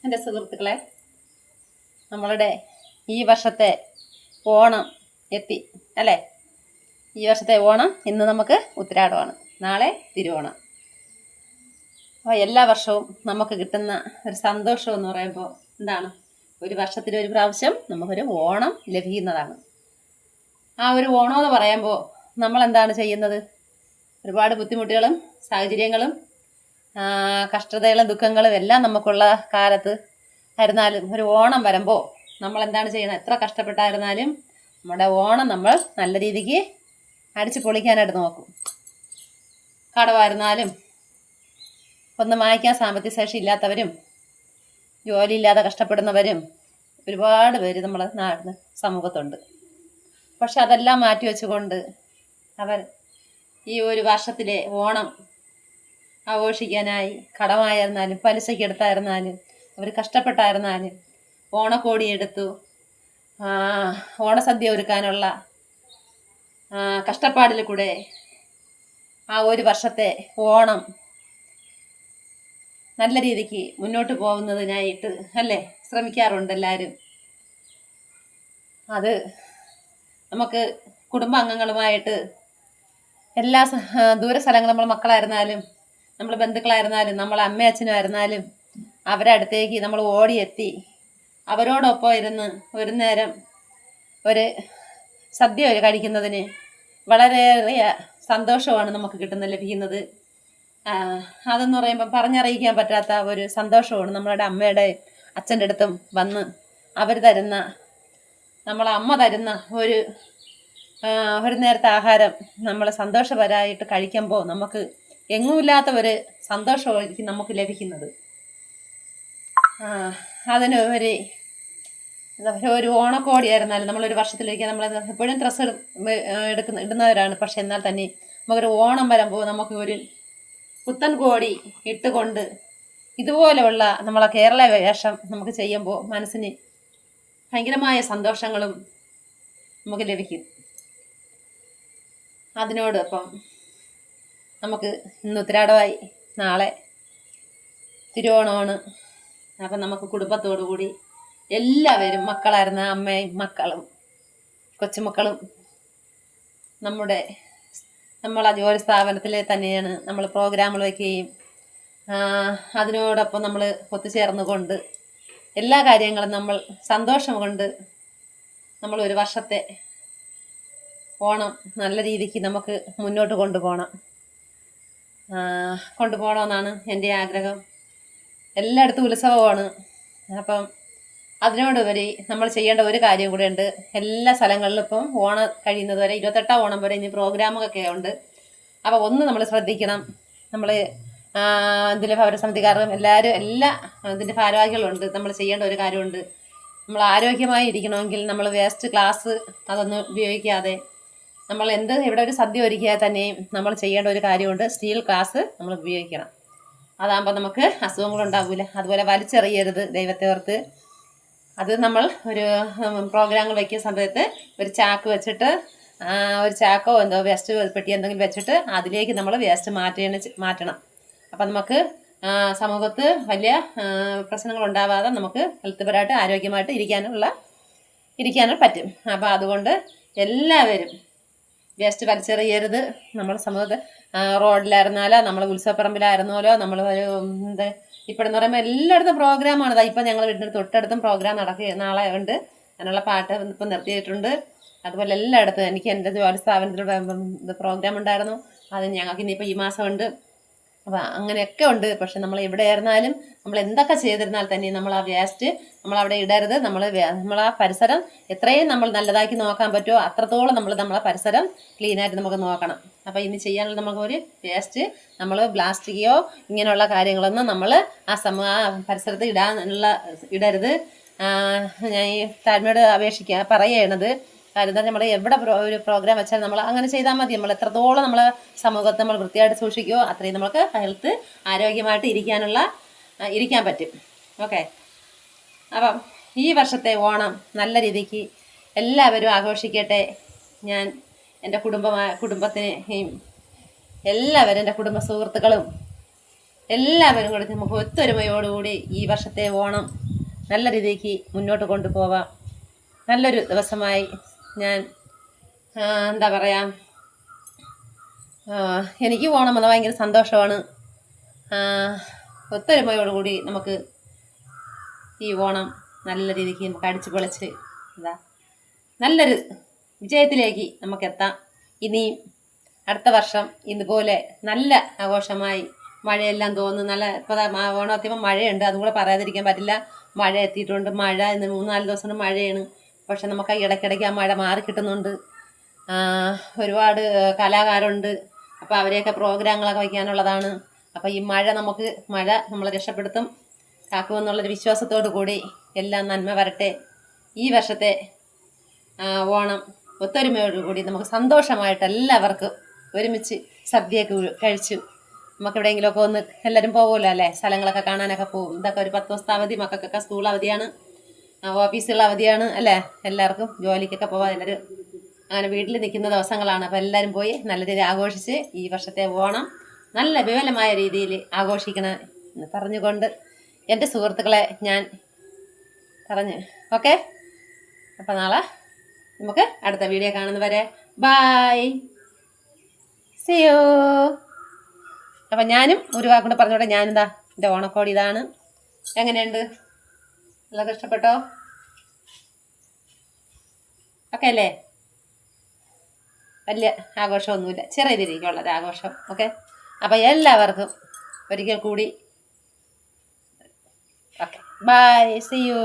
എൻ്റെ സുഹൃത്തുക്കളെ, നമ്മളുടെ ഈ വർഷത്തെ ഓണം എത്തി അല്ലേ? ഈ വർഷത്തെ ഓണം ഇന്ന് നമുക്ക് ഉത്രാടമാണ്, നാളെ തിരുവോണം. അപ്പോൾ എല്ലാ വർഷവും നമുക്ക് കിട്ടുന്ന ഒരു സന്തോഷം എന്ന് പറയുമ്പോൾ എന്താണ്? ഒരു വർഷത്തിലൊരു പ്രാവശ്യം നമുക്കൊരു ഓണം ലഭിക്കുന്നതാണ്. ആ ഒരു ഓണം എന്ന് പറയുമ്പോൾ നമ്മൾ എന്താണ് ചെയ്യുന്നത്? ഒരുപാട് ബുദ്ധിമുട്ടുകളും സാഹചര്യങ്ങളും കഷ്ടതകളും ദുഃഖങ്ങളും എല്ലാം നമുക്കുള്ള കാലത്ത് ആയിരുന്നാലും ഒരു ഓണം വരുമ്പോൾ നമ്മൾ എന്താണ് ചെയ്യുന്നത്? എത്ര കഷ്ടപ്പെട്ടായിരുന്നാലും നമ്മുടെ ഓണം നമ്മൾ നല്ല രീതിക്ക് അടിച്ച് പൊളിക്കാനായിട്ട് നോക്കും. കടമായിരുന്നാലും ഒന്നും വാങ്ങിക്കാൻ സാമ്പത്തിക ശേഷി ഇല്ലാത്തവരും ജോലിയില്ലാതെ കഷ്ടപ്പെടുന്നവരും ഒരുപാട് പേര് നമ്മുടെ നാടിന് സമൂഹത്തുണ്ട്. പക്ഷെ അതെല്ലാം മാറ്റി വെച്ചുകൊണ്ട് അവർ ഈ ഒരു വർഷത്തിലെ ഓണം ആഘോഷിക്കാനായി കടമായിരുന്നാലും പലിശയ്ക്കെടുത്തായിരുന്നാലും അവർ കഷ്ടപ്പെട്ടായിരുന്നാലും ഓണക്കോടി എടുത്തു ഓണസദ്യ ഒരുക്കാനുള്ള കഷ്ടപ്പാടിൽ കൂടെ ആ ഒരു വർഷത്തെ ഓണം നല്ല രീതിക്ക് മുന്നോട്ട് പോകുന്നതിനായിട്ട് അല്ലേ ശ്രമിക്കാറുണ്ട് എല്ലാവരും. അത് നമുക്ക് കുടുംബാംഗങ്ങളുമായിട്ട് എല്ലാ ദൂര സ്ഥലങ്ങളും നമ്മൾ മക്കളായിരുന്നാലും നമ്മൾ ബന്ധുക്കളായിരുന്നാലും നമ്മൾ അമ്മയച്ഛനായിരുന്നാലും അവരുടെ അടുത്തേക്ക് നമ്മൾ ഓടിയെത്തി അവരോടൊപ്പം ഇരുന്ന് ഒരു നേരം ഒരു സദ്യ കഴിക്കുന്നതിന് വളരെയേറെ സന്തോഷമാണ് നമുക്ക് ലഭിക്കുന്നത്. അതെന്ന് പറയുമ്പോൾ പറഞ്ഞറിയിക്കാൻ പറ്റാത്ത ഒരു സന്തോഷമാണ്. നമ്മളുടെ അമ്മയുടെ അച്ഛൻ്റെ അടുത്തും വന്ന് അവർ തരുന്ന നമ്മളെ അമ്മ തരുന്ന ഒരു നേരത്തെ ആഹാരം നമ്മൾ സന്തോഷപരമായിട്ട് കഴിക്കുമ്പോൾ നമുക്ക് എങ്ങുമില്ലാത്ത ഒരു സന്തോഷമായിരിക്കും നമുക്ക് ലഭിക്കുന്നത്. അതിന് ഒരു ഓണക്കോടി ആയിരുന്നാലും നമ്മളൊരു വർഷത്തിലേക്ക് നമ്മൾ എപ്പോഴും ഡ്രസ്സ് ഇടുന്നവരാണ്. പക്ഷെ എന്നാൽ തന്നെ നമുക്കൊരു ഓണം വരുമ്പോൾ നമുക്ക് ഒരു പുത്തൻ കോടി ഇട്ടുകൊണ്ട് ഇതുപോലെയുള്ള നമ്മളെ കേരള വേഷം നമുക്ക് ചെയ്യുമ്പോൾ മനസ്സിന് ഭയങ്കരമായ സന്തോഷങ്ങളും നമുക്ക് ലഭിക്കും. അതിനോടൊപ്പം നമുക്ക് ഇന്ന് ഉത്രാടമായി, നാളെ തിരുവോണമാണ്. അപ്പം നമുക്ക് കുടുംബത്തോടു കൂടി എല്ലാവരും മക്കളായിരുന്ന അമ്മയും മക്കളും കൊച്ചുമക്കളും നമ്മളെ ജോലി സ്ഥാപനത്തിൽ തന്നെയാണ് നമ്മൾ പ്രോഗ്രാമുകൾ വയ്ക്കുകയും അതിനോടൊപ്പം നമ്മൾ ഒത്തുചേർന്നുകൊണ്ട് എല്ലാ കാര്യങ്ങളും നമ്മൾ സന്തോഷം കൊണ്ട് നമ്മൾ ഒരു വർഷത്തെ ഓണം നല്ല രീതിക്ക് നമുക്ക് മുന്നോട്ട് കൊണ്ടുപോകണമെന്നാണ് എൻ്റെ ആഗ്രഹം. എല്ലായിടത്തും ഉത്സവമാണ്. അപ്പം അതിനോടുപരി നമ്മൾ ചെയ്യേണ്ട ഒരു കാര്യം കൂടെ ഉണ്ട്. എല്ലാ സ്ഥലങ്ങളിലും ഇപ്പം ഓണം കഴിയുന്നത് വരെ 28 ഓണം വരെ ഇനി പ്രോഗ്രാമൊക്കെ ഉണ്ട്. അപ്പോൾ ഒന്ന് നമ്മൾ ശ്രദ്ധിക്കണം. നമ്മൾ ഇതിലെ ഭവനസമിതിക്കാരും എല്ലാ ഇതിൻ്റെ ഭാരവാഹികളുണ്ട്. നമ്മൾ ചെയ്യേണ്ട ഒരു കാര്യമുണ്ട്. നമ്മൾ ആരോഗ്യമായി ഇരിക്കണമെങ്കിൽ നമ്മൾ വേസ്റ്റ് ഗ്ലാസ് അതൊന്നും ഉപയോഗിക്കാതെ നമ്മൾ ഇവിടെ ഒരു സദ്യ ഒരുക്കിയാൽ തന്നെയും നമ്മൾ ചെയ്യേണ്ട ഒരു കാര്യമുണ്ട്. സ്റ്റീൽ ഗ്ലാസ് നമ്മൾ ഉപയോഗിക്കണം. അതാകുമ്പോൾ നമുക്ക് അസുഖങ്ങളുണ്ടാകില്ല. അതുപോലെ വലിച്ചെറിയരുത് ദൈവത്തെ ഓർത്ത്. അത് നമ്മൾ ഒരു പ്രോഗ്രാമുകൾ വയ്ക്കുന്ന സമയത്ത് ഒരു ചാക്ക് വെച്ചിട്ട് ഒരു ചാക്കോ വേസ്റ്റ് പെട്ടി എന്തെങ്കിലും വെച്ചിട്ട് അതിലേക്ക് നമ്മൾ വേസ്റ്റ് മാറ്റണം. അപ്പം നമുക്ക് സമൂഹത്ത് വലിയ പ്രശ്നങ്ങൾ ഉണ്ടാവാതെ നമുക്ക് ഹെൽത്ത് ആരോഗ്യമായിട്ട് ഇരിക്കാനും പറ്റും. അപ്പോൾ അതുകൊണ്ട് എല്ലാവരും വേസ്റ്റ് വലിച്ചെറിയരുത്. നമ്മുടെ സമൂഹത്ത് റോഡിലായിരുന്നാലോ നമ്മൾ ഉത്സവപ്പറമ്പിലായിരുന്നാലോ നമ്മൾ ഇപ്പോഴെന്ന് പറയുമ്പോൾ എല്ലായിടത്തും പ്രോഗ്രാമാണ്. ഇപ്പം ഞങ്ങൾ വീടിൻ്റെ തൊട്ടടുത്തും പ്രോഗ്രാം നാളെ ഉണ്ട്. അതിനുള്ള പാട്ട് ഇപ്പം നിർത്തിയിട്ടുണ്ട്. അതുപോലെ എല്ലായിടത്തും എനിക്ക് എൻ്റെ ജോലി സ്ഥാപനത്തിൽ പ്രോഗ്രാം ഉണ്ടായിരുന്നു. അത് ഞങ്ങൾക്ക് ഇനിയിപ്പോൾ ഈ മാസം ഉണ്ട്. അപ്പോൾ അങ്ങനെയൊക്കെ ഉണ്ട്. പക്ഷെ നമ്മൾ എവിടെ ആയിരുന്നാലും നമ്മൾ എന്തൊക്കെ ചെയ്തിരുന്നാൽ തന്നെ നമ്മൾ ആ വേസ്റ്റ് നമ്മളവിടെ ഇടരുത്. നമ്മൾ ആ പരിസരം എത്രയും നമ്മൾ നല്ലതാക്കി നോക്കാൻ പറ്റുമോ അത്രത്തോളം നമ്മളെ പരിസരം ക്ലീനായിട്ട് നമുക്ക് നോക്കണം. അപ്പോൾ ഇനി ചെയ്യാനുള്ള നമുക്കൊരു വേസ്റ്റ് നമ്മൾ പ്ലാസ്റ്റിക്കോ ഇങ്ങനെയുള്ള കാര്യങ്ങളൊന്നും നമ്മൾ ആ പരിസരത്ത് ഇടരുത്. ഞാൻ ഈ താഴ്മയോട് പറയണത് കാര്യം എന്താ, നമ്മൾ എവിടെ ഒരു പ്രോഗ്രാം വെച്ചാൽ നമ്മൾ അങ്ങനെ ചെയ്താൽ മതി. നമ്മൾ എത്രത്തോളം നമ്മൾ സമൂഹത്തെ നമ്മൾ വൃത്തിയായിട്ട് സൂക്ഷിക്കുമോ അത്രയും നമുക്ക് ഹെൽത്ത് ആരോഗ്യമായിട്ട് ഇരിക്കാൻ പറ്റും. ഓക്കെ. അപ്പം ഈ വർഷത്തെ ഓണം നല്ല രീതിക്ക് എല്ലാവരും ആഘോഷിക്കട്ടെ. ഞാൻ എൻ്റെ കുടുംബത്തിനെയും എല്ലാവരും എൻ്റെ കുടുംബ സുഹൃത്തുക്കളും എല്ലാവരും കൂടി നമുക്ക് ഒത്തൊരുമയോടുകൂടി ഈ വർഷത്തെ ഓണം നല്ല രീതിക്ക് മുന്നോട്ട് കൊണ്ടുപോവാം. നല്ലൊരു ദിവസമായി ഞാൻ എന്താ പറയുക, എനിക്ക് ഓണം വന്നാൽ ഭയങ്കര സന്തോഷമാണ്. ഒത്തൊരുമയോടുകൂടി നമുക്ക് ഈ ഓണം നല്ല രീതിക്ക് നമുക്ക് അടിച്ചു പൊളിച്ച് നല്ലൊരു വിജയത്തിലേക്ക് നമുക്ക് എത്താം. ഇനിയും അടുത്ത വർഷം ഇതുപോലെ നല്ല ആഘോഷമായി മഴയെല്ലാം തോന്നുന്നു. നല്ല ഇപ്പോൾ ഓണം എത്തിയപ്പോൾ മഴയുണ്ട്, അതും കൂടെ പറയാതിരിക്കാൻ പറ്റില്ല. മഴ എത്തിയിട്ടുണ്ട്. മഴ ഇന്ന് 3-4 ദിവസം കൊണ്ട് മഴയാണ്. പക്ഷെ നമുക്ക് ഇടയ്ക്കിടയ്ക്ക് ആ മഴ മാറി കിട്ടുന്നുണ്ട്. ഒരുപാട് കലാകാരുണ്ട്. അപ്പോൾ അവരെയൊക്കെ പ്രോഗ്രാമുകളൊക്കെ വയ്ക്കാനുള്ളതാണ്. അപ്പോൾ ഈ മഴ നമ്മളെ രക്ഷപ്പെടുത്തും, കാക്കുമെന്നുള്ളൊരു വിശ്വാസത്തോടു കൂടി എല്ലാം നന്മ വരട്ടെ. ഈ വർഷത്തെ ഓണം ഒത്തൊരുമയോടുകൂടി നമുക്ക് സന്തോഷമായിട്ട് എല്ലാവർക്കും ഒരുമിച്ച് സദ്യയൊക്കെ കഴിച്ചു നമുക്ക് എവിടെയെങ്കിലുമൊക്കെ ഒന്ന് എല്ലാവരും പോകുമല്ലോ അല്ലേ, സ്ഥലങ്ങളൊക്കെ കാണാനൊക്കെ പോകും. ഇതൊക്കെ ഒരു 10 ദിവസത്തെ അവധി, മക്കൾക്കൊക്കെ സ്കൂൾ അവധിയാണ്, ഓഫീസുകൾ അവധിയാണ് അല്ലേ, എല്ലാവർക്കും ജോലിക്കൊക്കെ പോകാൻ എല്ലാവരും അങ്ങനെ വീട്ടിൽ നിൽക്കുന്ന ദിവസങ്ങളാണ്. അപ്പോൾ എല്ലാവരും പോയി നല്ല രീതിയിൽ ആഘോഷിച്ച് ഈ വർഷത്തെ ഓണം നല്ല വിപുലമായ രീതിയിൽ ആഘോഷിക്കണം എന്ന് പറഞ്ഞുകൊണ്ട് എൻ്റെ സുഹൃത്തുക്കളെ ഞാൻ പറഞ്ഞു. ഓക്കെ, അപ്പോൾ നാളെ നമുക്ക് അടുത്ത വീഡിയോ കാണുന്നവരെ ബൈ, സീ യു. അപ്പം ഞാനും ഒരു വാക്കൂടെ പറഞ്ഞോട്ടെ. ഞാനെന്താ എൻ്റെ ഓണക്കോടി ഇതാണ്. എങ്ങനെയുണ്ട്? എല്ലാവർക്കും ഇഷ്ടപ്പെട്ടോ? ഓക്കെ അല്ലേ? വലിയ ആഘോഷമൊന്നുമില്ല, ചെറിയ രീതിക്കുള്ളൊരു ആഘോഷം. ഓക്കെ, അപ്പം എല്ലാവർക്കും ഒരിക്കൽ കൂടി ഓക്കെ ബൈ, സീ യു.